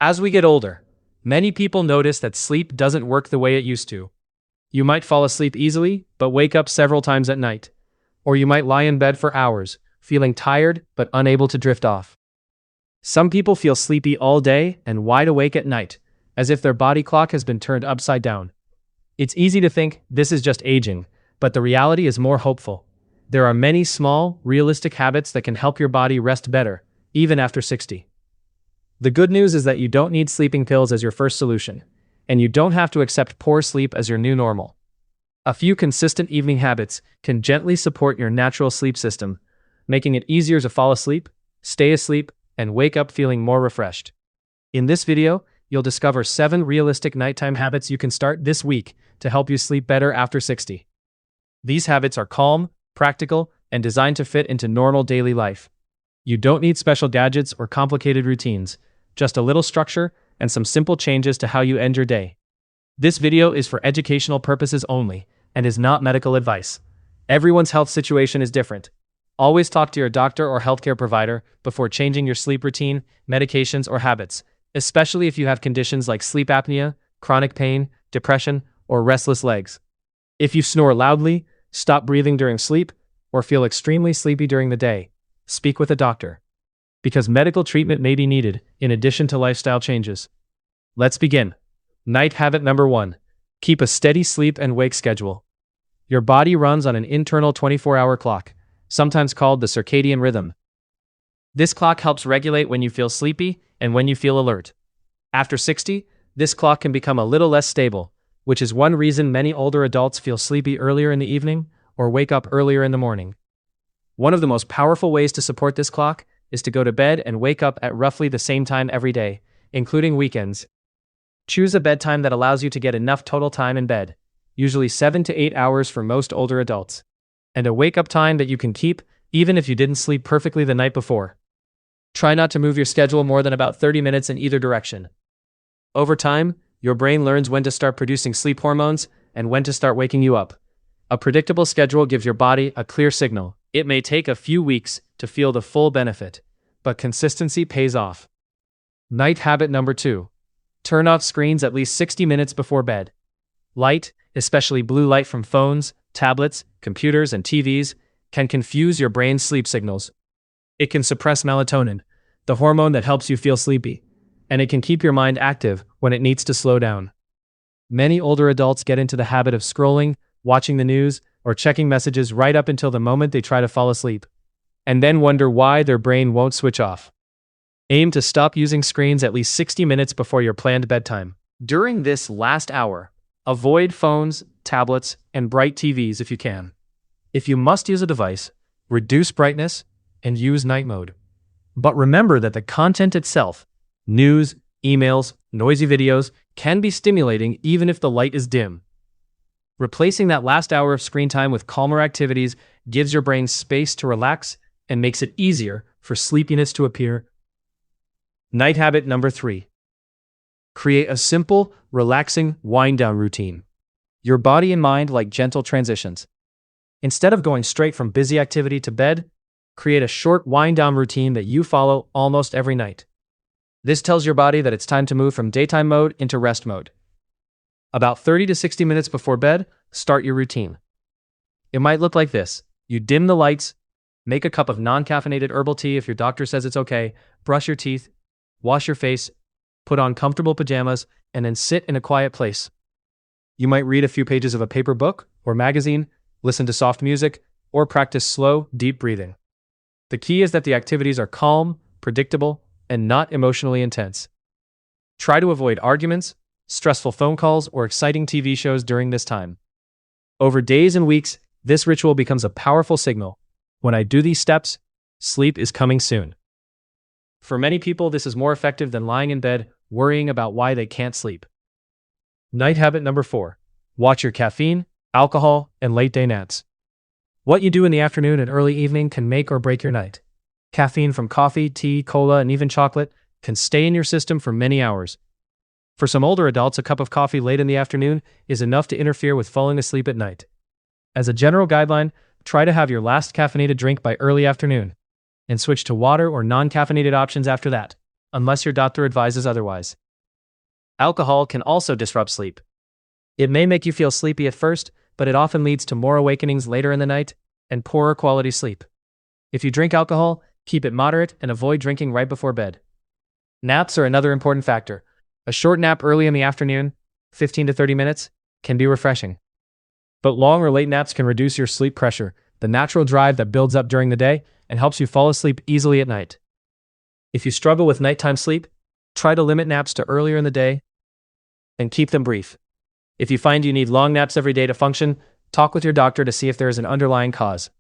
As we get older, many people notice that sleep doesn't work the way it used to. You might fall asleep easily, but wake up several times at night. Or you might lie in bed for hours, feeling tired but unable to drift off. Some people feel sleepy all day and wide awake at night, as if their body clock has been turned upside down. It's easy to think this is just aging, but the reality is more hopeful. There are many small, realistic habits that can help your body rest better, even after 60. The good news is that you don't need sleeping pills as your first solution, and you don't have to accept poor sleep as your new normal. A few consistent evening habits can gently support your natural sleep system, making it easier to fall asleep, stay asleep, and wake up feeling more refreshed. In this video, you'll discover 7 realistic nighttime habits you can start this week to help you sleep better after 60. These habits are calm, practical, and designed to fit into normal daily life. You don't need special gadgets or complicated routines, just a little structure and some simple changes to how you end your day. This video is for educational purposes only and is not medical advice. Everyone's health situation is different. Always talk to your doctor or healthcare provider before changing your sleep routine, medications, or habits, especially if you have conditions like sleep apnea, chronic pain, depression, or restless legs. If you snore loudly, stop breathing during sleep, or feel extremely sleepy during the day, speak with a doctor, because medical treatment may be needed in addition to lifestyle changes. Let's begin. Night habit number 1. Keep a steady sleep and wake schedule. Your body runs on an internal 24-hour clock, sometimes called the circadian rhythm. This clock helps regulate when you feel sleepy and when you feel alert. After 60, this clock can become a little less stable, which is one reason many older adults feel sleepy earlier in the evening or wake up earlier in the morning. One of the most powerful ways to support this clock is to go to bed and wake up at roughly the same time every day, including weekends. Choose a bedtime that allows you to get enough total time in bed, usually 7 to 8 hours for most older adults, and a wake-up time that you can keep even if you didn't sleep perfectly the night before. Try not to move your schedule more than about 30 minutes in either direction. Over time, your brain learns when to start producing sleep hormones and when to start waking you up. A predictable schedule gives your body a clear signal. It may take a few weeks to feel the full benefit, but consistency pays off. Night habit number 2. Turn off screens at least 60 minutes before bed. Light, especially blue light from phones, tablets, computers, and TVs, can confuse your brain's sleep signals. It can suppress melatonin, the hormone that helps you feel sleepy, and it can keep your mind active when it needs to slow down. Many older adults get into the habit of scrolling, watching the news, or checking messages right up until the moment they try to fall asleep, and then wonder why their brain won't switch off. Aim to stop using screens at least 60 minutes before your planned bedtime. During this last hour, avoid phones, tablets, and bright TVs if you can. If you must use a device, reduce brightness and use night mode. But remember that the content itself, news, emails, noisy videos, can be stimulating even if the light is dim. Replacing that last hour of screen time with calmer activities gives your brain space to relax and makes it easier for sleepiness to appear. Night habit number 3. Create a simple, relaxing wind-down routine. Your body and mind like gentle transitions. Instead of going straight from busy activity to bed, create a short wind-down routine that you follow almost every night. This tells your body that it's time to move from daytime mode into rest mode. About 30 to 60 minutes before bed, start your routine. It might look like this. You dim the lights, make a cup of non-caffeinated herbal tea if your doctor says it's okay, brush your teeth, wash your face, put on comfortable pajamas, and then sit in a quiet place. You might read a few pages of a paper book or magazine, listen to soft music, or practice slow, deep breathing. The key is that the activities are calm, predictable, and not emotionally intense. Try to avoid arguments, stressful phone calls, or exciting TV shows during this time. Over days and weeks, this ritual becomes a powerful signal. When I do these steps, sleep is coming soon. For many people, this is more effective than lying in bed worrying about why they can't sleep. Night habit number 4. Watch your caffeine, alcohol, and late-day naps. What you do in the afternoon and early evening can make or break your night. Caffeine from coffee, tea, cola, and even chocolate can stay in your system for many hours. For some older adults, a cup of coffee late in the afternoon is enough to interfere with falling asleep at night. As a general guideline, try to have your last caffeinated drink by early afternoon, and switch to water or non-caffeinated options after that. unless your doctor advises otherwise. Alcohol can also disrupt sleep. It may make you feel sleepy at first, but it often leads to more awakenings later in the night and poorer quality sleep. If you drink alcohol, keep it moderate and avoid drinking right before bed. Naps are another important factor. A short nap early in the afternoon, 15 to 30 minutes, can be refreshing. But long or late naps can reduce your sleep pressure, the natural drive that builds up during the day and helps you fall asleep easily at night. If you struggle with nighttime sleep, try to limit naps to earlier in the day and keep them brief. If you find you need long naps every day to function, talk with your doctor to see if there is an underlying cause.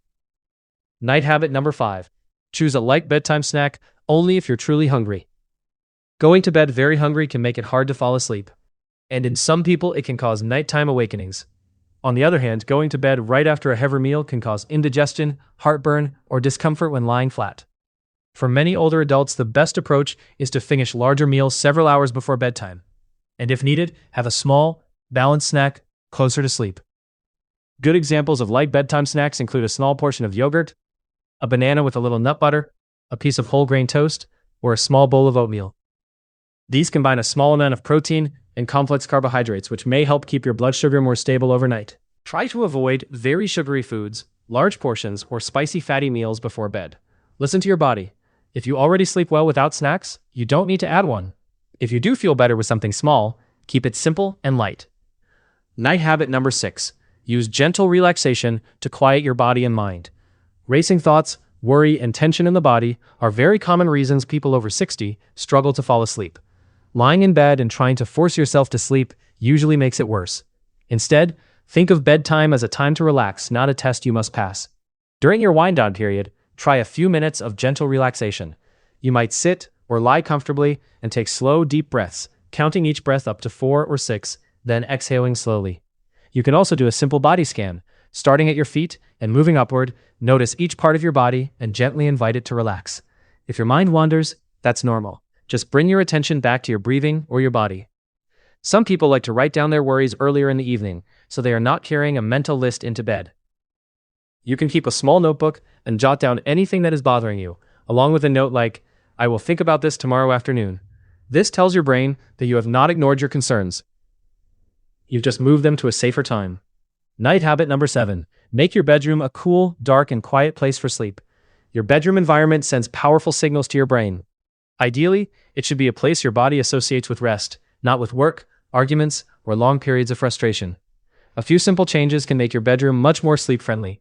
Night habit number 5. Choose a light bedtime snack only if you're truly hungry. Going to bed very hungry can make it hard to fall asleep, and in some people it can cause nighttime awakenings. On the other hand, going to bed right after a heavy meal can cause indigestion, heartburn, or discomfort when lying flat. For many older adults, the best approach is to finish larger meals several hours before bedtime, and if needed, have a small, balanced snack closer to sleep. Good examples of light bedtime snacks include a small portion of yogurt, a banana with a little nut butter, a piece of whole grain toast, or a small bowl of oatmeal. These combine a small amount of protein and complex carbohydrates, which may help keep your blood sugar more stable overnight. Try to avoid very sugary foods, large portions, or spicy fatty meals before bed. Listen to your body. If you already sleep well without snacks, you don't need to add one. If you do feel better with something small, keep it simple and light. Night habit number 6. Use gentle relaxation to quiet your body and mind. Racing thoughts, worry, and tension in the body are very common reasons people over 60 struggle to fall asleep. Lying in bed and trying to force yourself to sleep usually makes it worse. Instead, think of bedtime as a time to relax, not a test you must pass. During your wind-down period, try a few minutes of gentle relaxation. You might sit or lie comfortably and take slow, deep breaths, counting each breath up to 4 or 6, then exhaling slowly. You can also do a simple body scan, starting at your feet and moving upward. Notice each part of your body and gently invite it to relax. If your mind wanders, that's normal. Just bring your attention back to your breathing or your body. Some people like to write down their worries earlier in the evening, so they are not carrying a mental list into bed. You can keep a small notebook and jot down anything that is bothering you, along with a note like, "I will think about this tomorrow afternoon." This tells your brain that you have not ignored your concerns. You've just moved them to a safer time. Night habit number 7. Make your bedroom a cool, dark, and quiet place for sleep. Your bedroom environment sends powerful signals to your brain. Ideally, it should be a place your body associates with rest, not with work, arguments, or long periods of frustration. A few simple changes can make your bedroom much more sleep-friendly.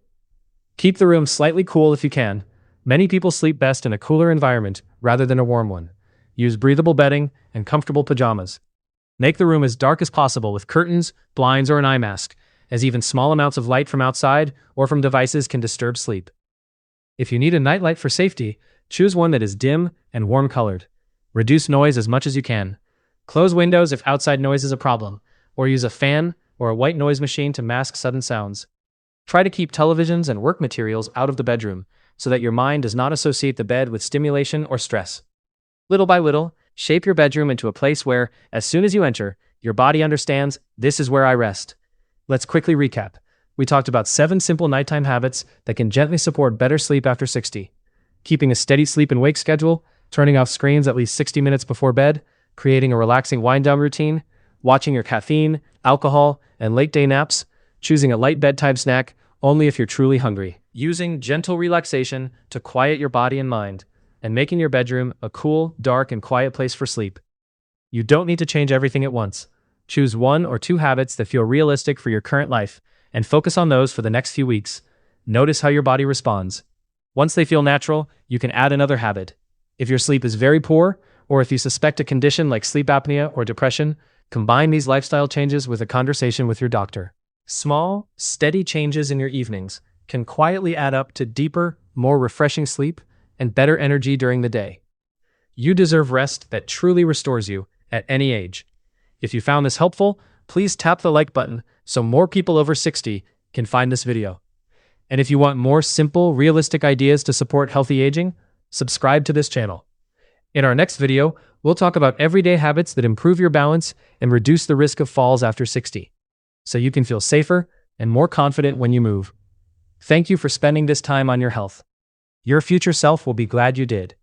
Keep the room slightly cool if you can. Many people sleep best in a cooler environment rather than a warm one. Use breathable bedding and comfortable pajamas. Make the room as dark as possible with curtains, blinds, or an eye mask, as even small amounts of light from outside or from devices can disturb sleep. If you need a nightlight for safety, choose one that is dim and warm-colored. Reduce noise as much as you can. Close windows if outside noise is a problem, or use a fan or a white noise machine to mask sudden sounds. Try to keep televisions and work materials out of the bedroom so that your mind does not associate the bed with stimulation or stress. Little by little, shape your bedroom into a place where, as soon as you enter, your body understands, "This is where I rest." Let's quickly recap. We talked about 7 simple nighttime habits that can gently support better sleep after 60. Keeping a steady sleep and wake schedule, turning off screens at least 60 minutes before bed, creating a relaxing wind-down routine, watching your caffeine, alcohol, and late-day naps, choosing a light bedtime snack only if you're truly hungry, using gentle relaxation to quiet your body and mind, and making your bedroom a cool, dark, and quiet place for sleep. You don't need to change everything at once. Choose 1 or 2 habits that feel realistic for your current life, and focus on those for the next few weeks. Notice how your body responds. Once they feel natural, you can add another habit. If your sleep is very poor, or if you suspect a condition like sleep apnea or depression, combine these lifestyle changes with a conversation with your doctor. Small, steady changes in your evenings can quietly add up to deeper, more refreshing sleep and better energy during the day. You deserve rest that truly restores you at any age. If you found this helpful, please tap the like button so more people over 60 can find this video. And if you want more simple, realistic ideas to support healthy aging, subscribe to this channel. In our next video, we'll talk about everyday habits that improve your balance and reduce the risk of falls after 60, so you can feel safer and more confident when you move. Thank you for spending this time on your health. Your future self will be glad you did.